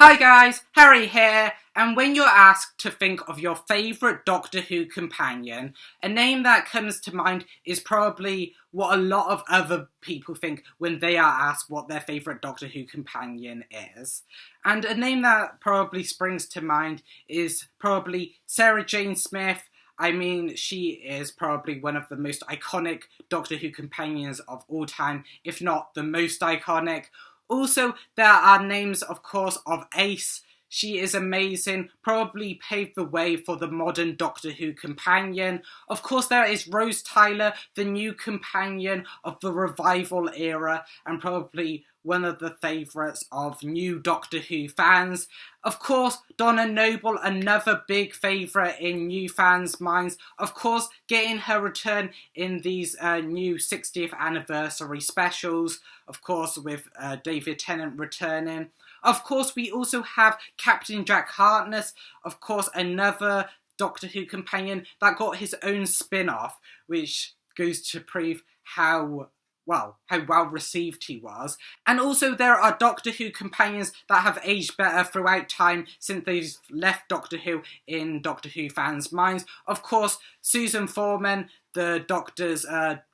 Hi guys, Harry here, and when you're asked to think of your favourite Doctor Who companion, a name that comes to mind is probably what a lot of other people think when they are asked what their favourite Doctor Who companion is. And a name that probably springs to mind is probably Sarah Jane Smith. I mean, she is probably one of the most iconic Doctor Who companions of all time, if not the most iconic. Also, there are names, of course, of Ace. She is amazing, probably paved the way for the modern Doctor Who companion. Of course, there is Rose Tyler, the new companion of the revival era, and probably one of the favourites of new Doctor Who fans. Of course, Donna Noble, another big favourite in new fans' minds. Of course, getting her return in these new 60th anniversary specials. Of course, with David Tennant returning. Of course, we also have Captain Jack Harkness. Of course, another Doctor Who companion that got his own spin-off, which goes to prove how well received he was. And also there are Doctor Who companions that have aged better throughout time since they've left Doctor Who in Doctor Who fans' minds. Of course, Susan Foreman, the Doctor's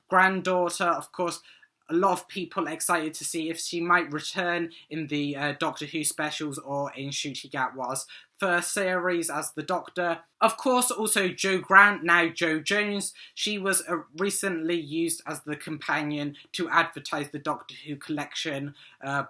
granddaughter, of course, a lot of people excited to see if she might return in the Doctor Who specials or in Ncuti Gatwa's first series as the Doctor. Of course, also Jo Grant, now Jo Jones. She was recently used as the companion to advertise the Doctor Who collection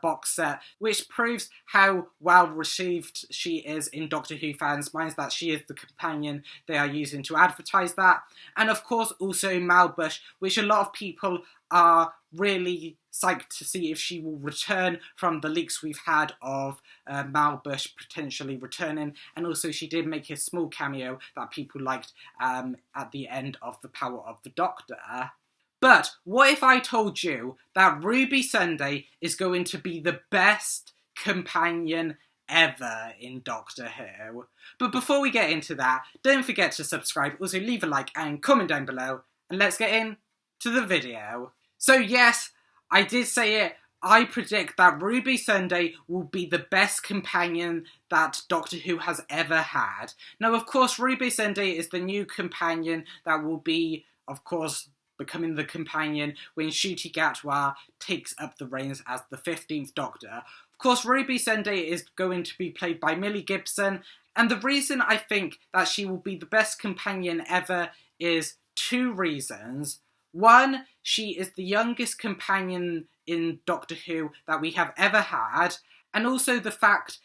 box set, which proves how well received she is in Doctor Who fans' minds, that she is the companion they are using to advertise that. And of course, also Mal Bush, which a lot of people are really psyched to see if she will return from the leaks we've had of Mal Bush potentially returning. And also she did make a small cameo that people liked at the end of The Power of the Doctor. But what if I told you that Ruby Sunday is going to be the best companion ever in Doctor Who? But before we get into that, don't forget to subscribe, also leave a like and comment down below, and let's get into the video. So yes, I did say it, I predict that Ruby Sunday will be the best companion that Doctor Who has ever had. Now, of course, Ruby Sunday is the new companion that will be, of course, becoming the companion when Ncuti Gatwa takes up the reins as the 15th Doctor. Of course, Ruby Sunday is going to be played by Millie Gibson, and the reason I think that she will be the best companion ever is two reasons. One, she is the youngest companion in Doctor Who that we have ever had, and also the fact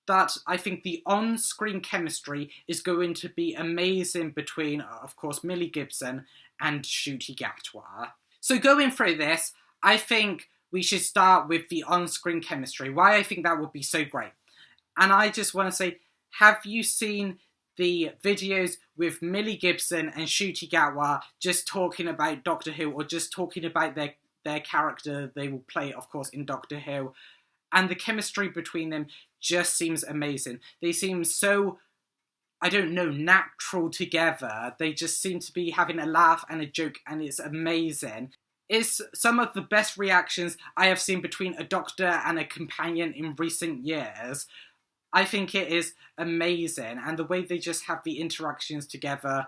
that I think the on-screen chemistry is going to be amazing between, of course, Millie Gibson and Ncuti Gatwa. So going through this, I think we should start with the on-screen chemistry, why I think that would be so great. And I just want to say, have you seen the videos with Millie Gibson and Ncuti Gatwa just talking about Doctor Who, or just talking about their character they will play, of course, in Doctor Who? And the chemistry between them just seems amazing. They seem so, I don't know, natural together. They just seem to be having a laugh and a joke, and it's amazing. It's some of the best reactions I have seen between a Doctor and a companion in recent years. I think it is amazing, and the way they just have the interactions together,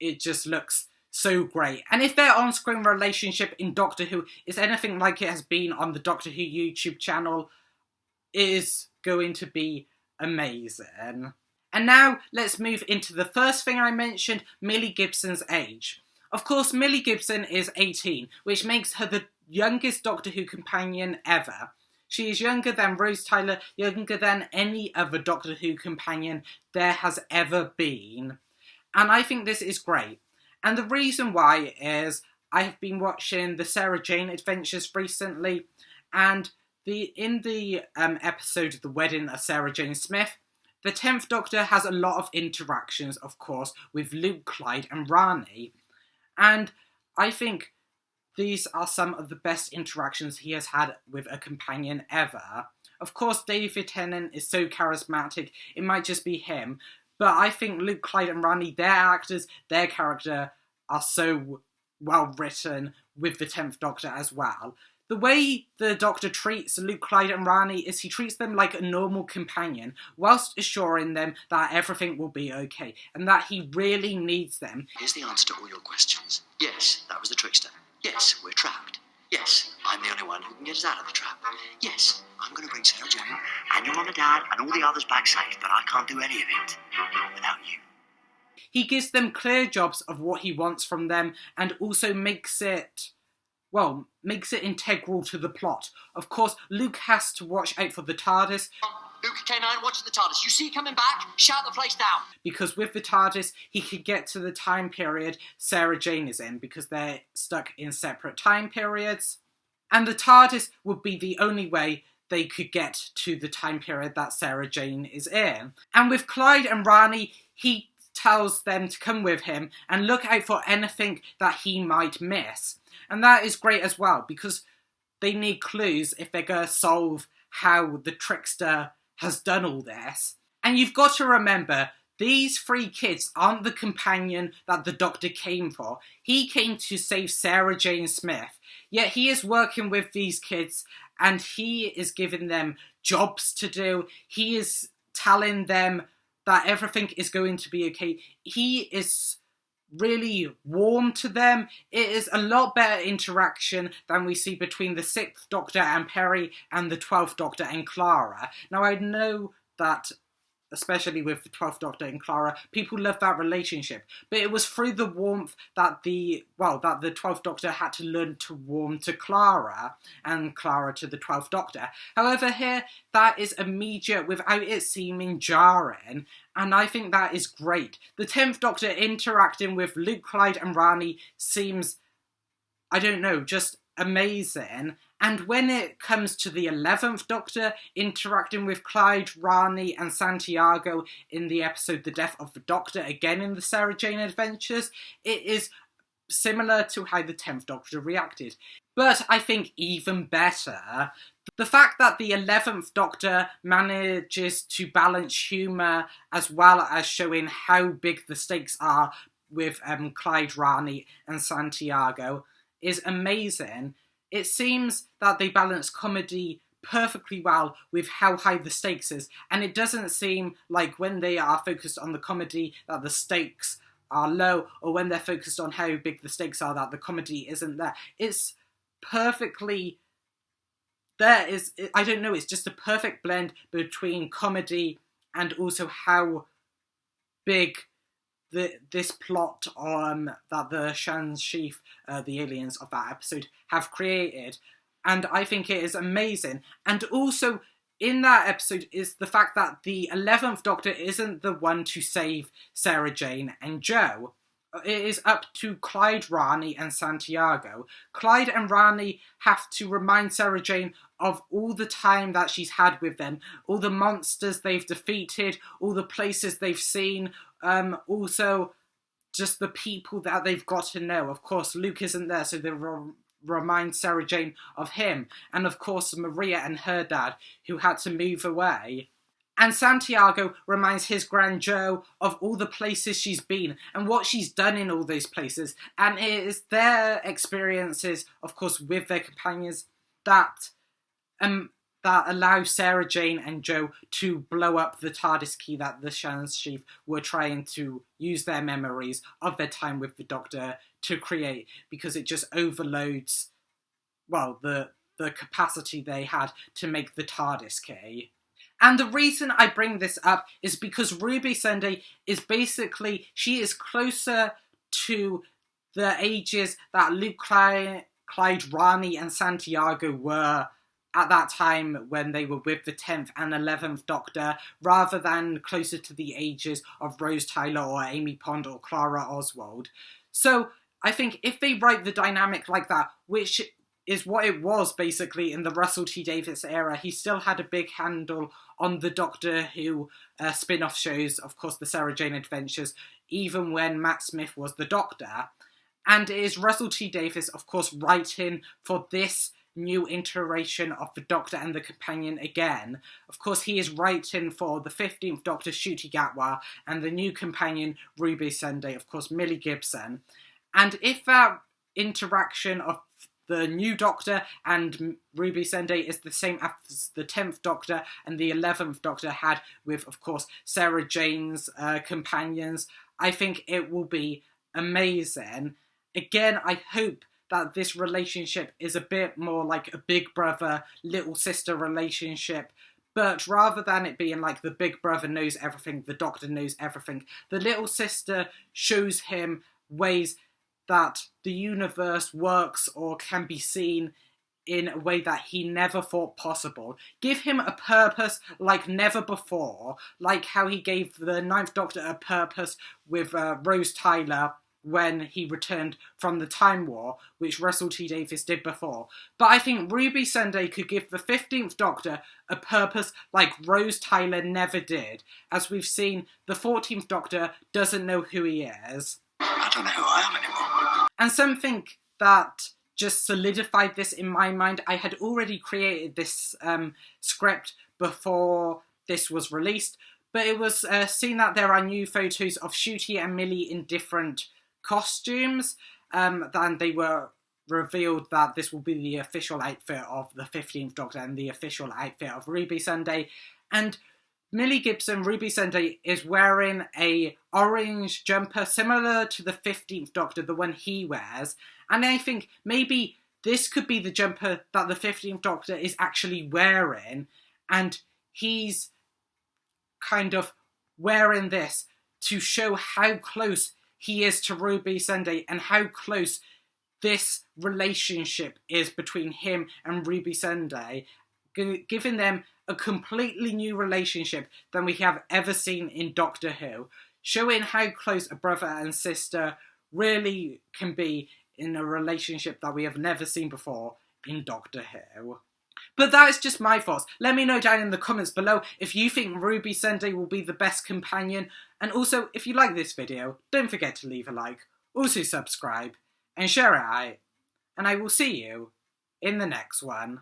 it just looks so great. And if their on-screen relationship in Doctor Who is anything like it has been on the Doctor Who YouTube channel, it is going to be amazing. And now let's move into the first thing I mentioned, Millie Gibson's age. Of course, Millie Gibson is 18, which makes her the youngest Doctor Who companion ever. She is younger than Rose Tyler, younger than any other Doctor Who companion there has ever been. And I think this is great. And the reason why is I have been watching the Sarah Jane Adventures recently, and in the episode of The Wedding of Sarah Jane Smith, the 10th Doctor has a lot of interactions, of course, with Luke, Clyde and Rani. And I think these are some of the best interactions he has had with a companion ever. Of course, David Tennant is so charismatic, it might just be him. But I think Luke, Clyde and Rani, their actors, their character, are so well written with the 10th Doctor as well. The way the Doctor treats Luke, Clyde and Rani is he treats them like a normal companion, whilst assuring them that everything will be okay, and that he really needs them. Here's the answer to all your questions. Yes, that was the trickster. Yes, we're trapped. Yes, I'm the only one who can get us out of the trap. Yes, I'm going to bring Sarah Jane and your mum and dad and all the others back safe, but I can't do any of it without you. He gives them clear jobs of what he wants from them, and also makes it integral to the plot. Of course, Luke has to watch out for the TARDIS. Luke K9, watch the TARDIS. You see it coming back? Shout the place down. Because with the TARDIS, he could get to the time period Sarah Jane is in, because they're stuck in separate time periods. And the TARDIS would be the only way they could get to the time period that Sarah Jane is in. And with Clyde and Rani, he tells them to come with him and look out for anything that he might miss. And that is great as well, because they need clues if they're going to solve how the trickster has done all this. And you've got to remember, these 3 kids aren't the companion that the Doctor came for. He came to save Sarah Jane Smith. Yet he is working with these kids and he is giving them jobs to do. He is telling them that everything is going to be okay. He is really warm to them. It is a lot better interaction than we see between the 6th Doctor and Perry and the 12th Doctor and Clara. Now, I know that, especially with the 12th Doctor and Clara, people love that relationship. But it was through the warmth that the 12th Doctor had to learn to warm to Clara, and Clara to the 12th Doctor. However, here, that is immediate without it seeming jarring, and I think that is great. The 10th Doctor interacting with Luke, Clyde and Rani seems, just amazing. And when it comes to the 11th Doctor interacting with Clyde, Rani and Santiago in the episode The Death of the Doctor, again in the Sarah Jane Adventures, it is similar to how the 10th Doctor reacted. But I think even better, the fact that the 11th Doctor manages to balance humour as well as showing how big the stakes are with Clyde, Rani and Santiago is amazing. It seems that they balance comedy perfectly well with how high the stakes is, and it doesn't seem like when they are focused on the comedy that the stakes are low, or when they're focused on how big the stakes are that the comedy isn't there. It's perfectly there. It's just a perfect blend between comedy and also how big this plot that the Shan Sheaf, the aliens of that episode, have created. And I think it is amazing. And also, in that episode is the fact that the 11th Doctor isn't the one to save Sarah Jane and Jo. It is up to Clyde, Rani and Santiago. Clyde and Rani have to remind Sarah Jane of all the time that she's had with them, all the monsters they've defeated, all the places they've seen, also just the people that they've got to know. Of course, Luke isn't there, so they remind Sarah Jane of him. And of course, Maria and her dad, who had to move away. And Santiago reminds his Grand Jo of all the places she's been and what she's done in all those places. And it is their experiences, of course, with their companions that allow Sarah Jane and Jo to blow up the TARDIS key that the Shan Sheaf were trying to use their memories of their time with the Doctor to create, because it just overloads, the capacity they had to make the TARDIS key. And the reason I bring this up is because Ruby Sunday is basically, she is closer to the ages that Luke, Clyde, Rani and Santiago were at that time when they were with the 10th and 11th Doctor, rather than closer to the ages of Rose Tyler or Amy Pond or Clara Oswald. So I think if they write the dynamic like that, which is what it was basically in the Russell T Davies era, he still had a big handle on the Doctor Who spin-off shows, of course the Sarah Jane Adventures, even when Matt Smith was the Doctor. And it is Russell T Davies, of course, writing for this new iteration of the Doctor and the Companion again. Of course, he is writing for the 15th Doctor, Ncuti Gatwa, and the new companion, Ruby Sunday, of course, Millie Gibson. And if that interaction of the new Doctor, and Ruby Sendai is the same as the 10th Doctor and the 11th Doctor had with, of course, Sarah Jane's companions. I think it will be amazing. Again, I hope that this relationship is a bit more like a big brother, little sister relationship. But rather than it being like the big brother knows everything, the Doctor knows everything, the little sister shows him ways that the universe works or can be seen in a way that he never thought possible. Give him a purpose like never before, like how he gave the 9th Doctor a purpose with Rose Tyler when he returned from the Time War, which Russell T Davies did before. But I think Ruby Sendai could give the 15th Doctor a purpose like Rose Tyler never did. As we've seen, the 14th Doctor doesn't know who he is. I don't know who I am anymore. And something that just solidified this in my mind, I had already created this script before this was released, but it was seen that there are new photos of Ncuti and Millie in different costumes, and they were revealed that this will be the official outfit of the 15th Doctor and the official outfit of Ruby Sendai. And Millie Gibson, Ruby Sendai, is wearing a orange jumper similar to the 15th Doctor, the one he wears. And I think maybe this could be the jumper that the 15th Doctor is actually wearing, and he's kind of wearing this to show how close he is to Ruby Sendai and how close this relationship is between him and Ruby Sendai, giving them a completely new relationship than we have ever seen in Doctor Who, showing how close a brother and sister really can be in a relationship that we have never seen before in Doctor Who. But that is just my thoughts. Let me know down in the comments below if you think Ruby Sendai will be the best companion. And also, if you like this video, don't forget to leave a like, also subscribe, and share it out. And I will see you in the next one.